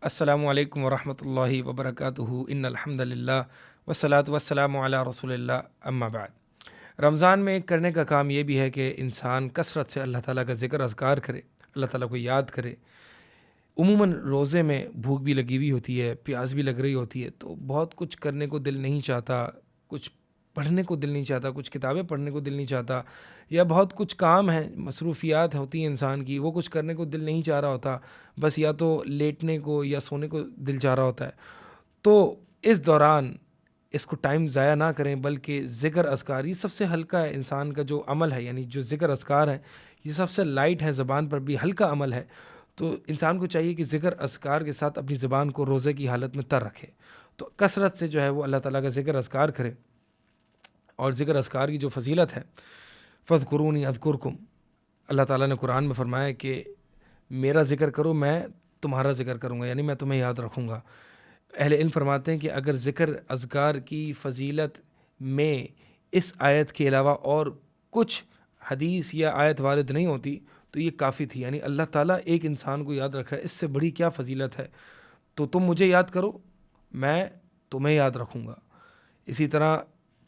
السلام علیکم ورحمۃ اللہ وبرکاتہ ان الحمد للہ والصلاۃ والسلام علی رسول اللہ اما بعد۔ رمضان میں ایک کرنے کا کام یہ بھی ہے کہ انسان کثرت سے اللہ تعالیٰ کا ذکر اذکار کرے، اللہ تعالیٰ کو یاد کرے۔ عموماً روزے میں بھوک بھی لگی ہوئی ہوتی ہے، پیاس بھی لگ رہی ہوتی ہے، تو بہت کچھ کرنے کو دل نہیں چاہتا، کچھ پڑھنے کو دل نہیں چاہتا، کچھ کتابیں پڑھنے کو دل نہیں چاہتا، یا بہت کچھ کام ہیں، مصروفیات ہوتی ہیں انسان کی، وہ کچھ کرنے کو دل نہیں چاہ رہا ہوتا، بس یا تو لیٹنے کو یا سونے کو دل چاہ رہا ہوتا ہے۔ تو اس دوران اس کو ٹائم ضائع نہ کریں، بلکہ ذکر اذکار یہ سب سے ہلکا ہے، انسان کا جو عمل ہے، یعنی جو ذکر اذکار ہیں یہ سب سے لائٹ ہے، زبان پر بھی ہلکا عمل ہے۔ تو انسان کو چاہیے کہ ذکر اذکار کے ساتھ اپنی زبان کو روزے کی حالت میں تر رکھے، تو کثرت سے جو ہے وہ اللہ تعالیٰ کا ذکر اذکار کرے۔ اور ذکر اذکار کی جو فضیلت ہے، فاذکرونی اذکرکم، اللہ تعالیٰ نے قرآن میں فرمایا کہ میرا ذکر کرو، میں تمہارا ذکر کروں گا، یعنی میں تمہیں یاد رکھوں گا۔ اہل علم فرماتے ہیں کہ اگر ذکر اذکار کی فضیلت میں اس آیت کے علاوہ اور کچھ حدیث یا آیت وارد نہیں ہوتی تو یہ کافی تھی، یعنی اللہ تعالیٰ ایک انسان کو یاد رکھ رہا ہے، اس سے بڑی کیا فضیلت ہے۔ تو تم مجھے یاد کرو، میں تمہیں یاد رکھوں گا۔ اسی طرح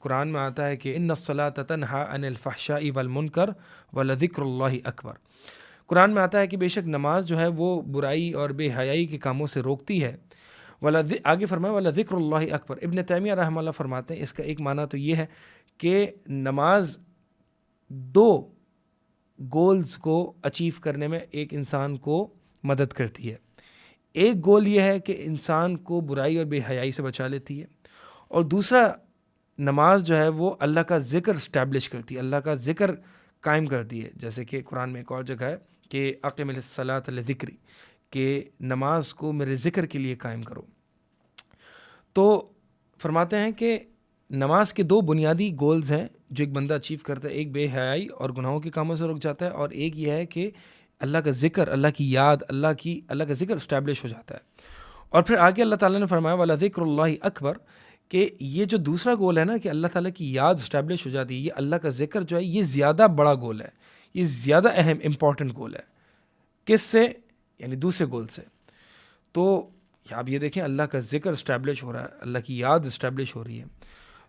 قرآن میں آتا ہے کہ ان الصلاۃ تنہی عن الفحشاء والمنکر ولذکر اللہ اکبر۔ قرآن میں آتا ہے کہ بے شک نماز جو ہے وہ برائی اور بے حیائی کے کاموں سے روکتی ہے۔ آگے فرمایا ولذکر اللہ اکبر۔ ابن تیمیہ رحمہ اللہ فرماتے ہیں اس کا ایک معنی تو یہ ہے کہ نماز دو گولز کو اچیو کرنے میں ایک انسان کو مدد کرتی ہے۔ ایک گول یہ ہے کہ انسان کو برائی اور بے حیائی سے بچا لیتی ہے، اور دوسرا نماز جو ہے وہ اللہ کا ذکر اسٹیبلش کرتی ہے، اللہ کا ذکر قائم کرتی ہے۔ جیسے کہ قرآن میں ایک اور جگہ ہے کہ اقم الصلاۃ لذکری، کہ نماز کو میرے ذکر کے لیے قائم کرو۔ تو فرماتے ہیں کہ نماز کے دو بنیادی گولز ہیں جو ایک بندہ اچیو کرتا ہے، ایک بے حیائی اور گناہوں کے کاموں سے رک جاتا ہے، اور ایک یہ ہے کہ اللہ کا ذکر، اللہ کی یاد، اللہ کا ذکر اسٹیبلش ہو جاتا ہے۔ اور پھر آگے اللہ تعالیٰ نے فرمایا وَلَذِكْرُ اللَّهِ اکبر، کہ یہ جو دوسرا گول ہے نا کہ اللہ تعالیٰ کی یاد اسٹیبلش ہو جاتی ہے، یہ اللہ کا ذکر جو ہے یہ زیادہ بڑا گول ہے، یہ زیادہ اہم امپورٹنٹ گول ہے۔ کس سے؟ یعنی دوسرے گول سے۔ تو آپ یہ دیکھیں اللہ کا ذکر اسٹیبلش ہو رہا ہے، اللہ کی یاد اسٹیبلش ہو رہی ہے،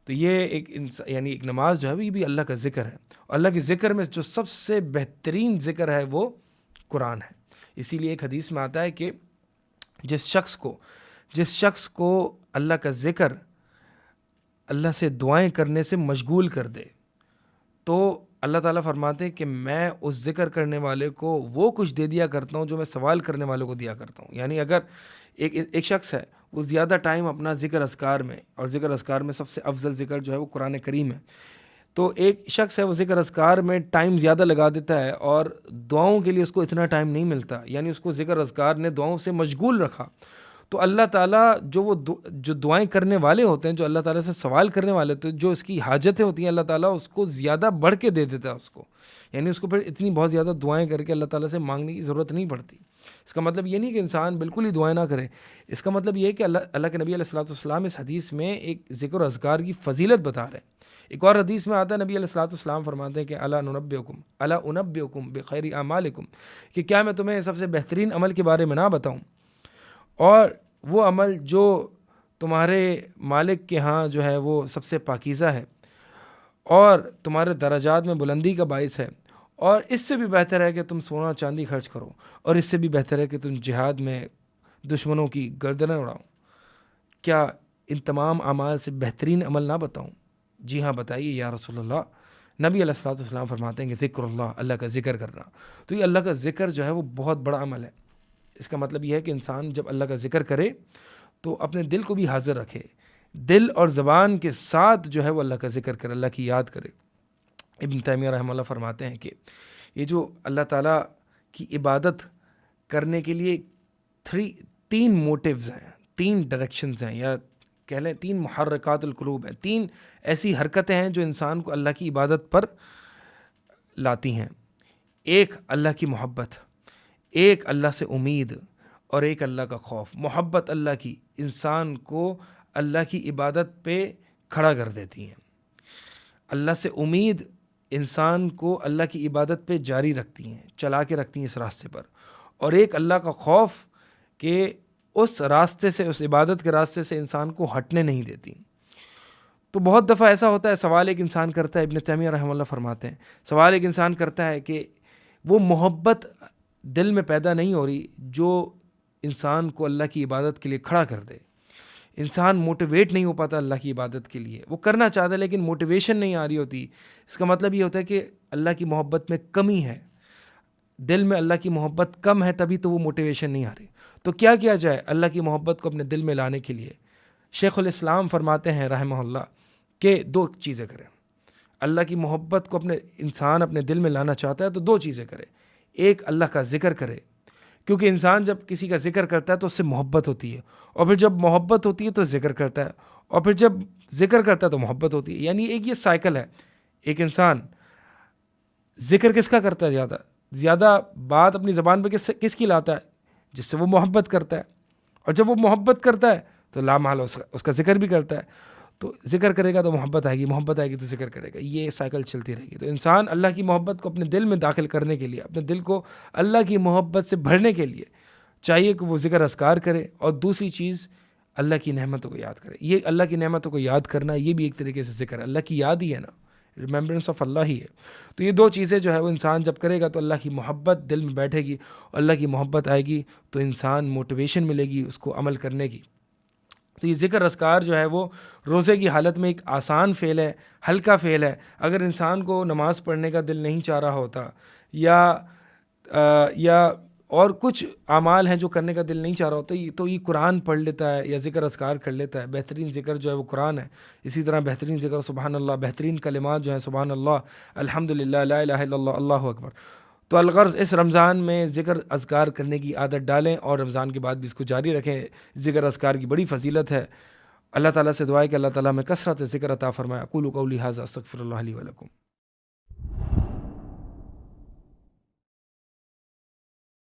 تو یہ یعنی ایک نماز جو ہے یہ بھی اللہ کا ذکر ہے، اور اللہ کے ذکر میں جو سب سے بہترین ذکر ہے وہ قرآن ہے۔ اسی لیے ایک حدیث میں آتا ہے کہ جس شخص کو اللہ کا ذکر اللہ سے دعائیں کرنے سے مشغول کر دے، تو اللہ تعالیٰ فرماتے ہیں کہ میں اس ذکر کرنے والے کو وہ کچھ دے دیا کرتا ہوں جو میں سوال کرنے والوں کو دیا کرتا ہوں۔ یعنی اگر ایک شخص ہے وہ زیادہ ٹائم اپنا ذکر اذکار میں، اور ذکر اذکار میں سب سے افضل ذکر جو ہے وہ قرآن کریم ہے، تو ایک شخص ہے وہ ذکر اذکار میں ٹائم زیادہ لگا دیتا ہے اور دعاؤں کے لیے اس کو اتنا ٹائم نہیں ملتا، یعنی اس کو ذکر اذکار نے دعاؤں سے مشغول رکھا، تو اللہ تعالیٰ جو دعائیں کرنے والے ہوتے ہیں، جو اللہ تعالیٰ سے سوال کرنے والے ہوتے ہیں، جو اس کی حاجتیں ہوتی ہیں، اللہ تعالیٰ اس کو زیادہ بڑھ کے دے دیتا ہے اس کو، یعنی اس کو پھر اتنی بہت زیادہ دعائیں کر کے اللہ تعالیٰ سے مانگنے کی ضرورت نہیں پڑتی۔ اس کا مطلب یہ نہیں کہ انسان بالکل ہی دعائیں نہ کرے، اس کا مطلب یہ ہے کہ اللہ کے نبی علیہ الصلوۃ والسلام اس حدیث میں ایک ذکر و اذکار کی فضیلت بتا رہے ہیں۔ ایک اور حدیث میں آتا ہے، نبی علیہ الصلوۃ والسلام فرماتے ہیں کہ الا انبئکم بخیر اعمالکم، کہ کیا میں تمہیں سب سے بہترین عمل کے بارے میں نہ بتاؤں، اور وہ عمل جو تمہارے مالک کے ہاں جو ہے وہ سب سے پاکیزہ ہے، اور تمہارے درجات میں بلندی کا باعث ہے، اور اس سے بھی بہتر ہے کہ تم سونا چاندی خرچ کرو، اور اس سے بھی بہتر ہے کہ تم جہاد میں دشمنوں کی گردنیں اڑاؤ۔ کیا ان تمام اعمال سے بہترین عمل نہ بتاؤں؟ جی ہاں بتائیے یا رسول اللہ۔ نبی علیہ الصلوۃ والسلام فرماتے ہیں کہ ذکر اللہ کا ذکر کرنا، تو یہ اللہ کا ذکر جو ہے وہ بہت بڑا عمل ہے۔ اس کا مطلب یہ ہے کہ انسان جب اللہ کا ذکر کرے تو اپنے دل کو بھی حاضر رکھے، دل اور زبان کے ساتھ جو ہے وہ اللہ کا ذکر کرے، اللہ کی یاد کرے۔ ابن تیمیہ رحمہ اللہ فرماتے ہیں کہ یہ جو اللہ تعالیٰ کی عبادت کرنے کے لیے تین موٹیوز ہیں، تین ڈائریکشنز ہیں، یا کہہ لیں تین محرکات القلوب ہیں، تین ایسی حرکتیں ہیں جو انسان کو اللہ کی عبادت پر لاتی ہیں۔ ایک اللہ کی محبت، ایک اللہ سے امید، اور ایک اللہ کا خوف۔ محبت اللہ کی انسان کو اللہ کی عبادت پہ کھڑا کر دیتی ہیں، اللہ سے امید انسان کو اللہ کی عبادت پہ جاری رکھتی ہیں، چلا کے رکھتی ہیں اس راستے پر، اور ایک اللہ کا خوف کہ اس راستے سے، اس عبادت کے راستے سے انسان کو ہٹنے نہیں دیتی۔ تو بہت دفعہ ایسا ہوتا ہے، سوال ایک انسان کرتا ہے، ابن تیمیہ رحمہ اللہ فرماتے ہیں، سوال ایک انسان کرتا ہے کہ وہ محبت دل میں پیدا نہیں ہو رہی جو انسان کو اللہ کی عبادت کے لیے کھڑا کر دے۔ انسان موٹیویٹ نہیں ہو پاتا اللہ کی عبادت کے لیے، وہ کرنا چاہتا ہے لیکن موٹیویشن نہیں آ رہی ہوتی۔ اس کا مطلب یہ ہوتا ہے کہ اللہ کی محبت میں کمی ہے، دل میں اللہ کی محبت کم ہے، تبھی تو وہ موٹیویشن نہیں آ رہی۔ تو کیا کیا جائے اللہ کی محبت کو اپنے دل میں لانے کے لیے؟ شیخ الاسلام فرماتے ہیں رحمہ اللہ کہ 2 چیزیں کریں۔ اللہ کی محبت کو انسان اپنے دل میں لانا چاہتا ہے تو 2 چیزیں کرے۔ ایک، اللہ کا ذکر کرے، کیونکہ انسان جب کسی کا ذکر کرتا ہے تو اس سے محبت ہوتی ہے، اور پھر جب محبت ہوتی ہے تو ذکر کرتا ہے، اور پھر جب ذکر کرتا ہے تو محبت ہوتی ہے۔ یعنی ایک یہ سائیکل ہے۔ ایک انسان ذکر کس کا کرتا ہے؟ زیادہ بات اپنی زبان پہ کس کی لاتا ہے؟ جس سے وہ محبت کرتا ہے، اور جب وہ محبت کرتا ہے تو لامحال اس کا ذکر بھی کرتا ہے۔ تو ذکر کرے گا تو محبت آئے گی، محبت آئے گی تو ذکر کرے گا، یہ سائیکل چلتی رہے گی۔ تو انسان اللہ کی محبت کو اپنے دل میں داخل کرنے کے لیے، اپنے دل کو اللہ کی محبت سے بھرنے کے لیے چاہیے کہ وہ ذکر اذکار کرے، اور دوسری چیز اللہ کی نعمتوں کو یاد کرے۔ یہ اللہ کی نعمتوں کو یاد کرنا، یہ بھی ایک طریقے سے ذکر ہے، اللہ کی یاد ہی ہے نا، ریممبرنس آف اللہ ہی ہے۔ تو یہ 2 چیزیں جو ہے وہ انسان جب کرے گا تو اللہ کی محبت دل میں بیٹھے گی، اور اللہ کی محبت آئے گی تو انسان موٹیویشن ملے گی اس کو عمل کرنے کی۔ تو یہ ذکر اذکار جو ہے وہ روزے کی حالت میں ایک آسان فعل ہے، ہلکا فعل ہے۔ اگر انسان کو نماز پڑھنے کا دل نہیں چاہ رہا ہوتا، یا اور کچھ اعمال ہیں جو کرنے کا دل نہیں چاہ رہا ہوتا، تو یہ قرآن پڑھ لیتا ہے یا ذکر اذکار کر لیتا ہے۔ بہترین ذکر جو ہے وہ قرآن ہے۔ اسی طرح بہترین ذکر سبحان اللہ، بہترین کلمات جو ہیں سبحان اللہ، الحمدللہ، لا الہ الا اللہ، اللہ اکبر۔ تو الغرض اس رمضان میں ذکر اذکار کرنے کی عادت ڈالیں، اور رمضان کے بعد بھی اس کو جاری رکھیں۔ ذکر اذکار کی بڑی فضیلت ہے۔ اللہ تعالیٰ سے دعا ہے کہ اللہ تعالیٰ میں کثرت ذکر عطا فرمائے۔ اقول قولی ھذا استغفر اللہ لی ولکم۔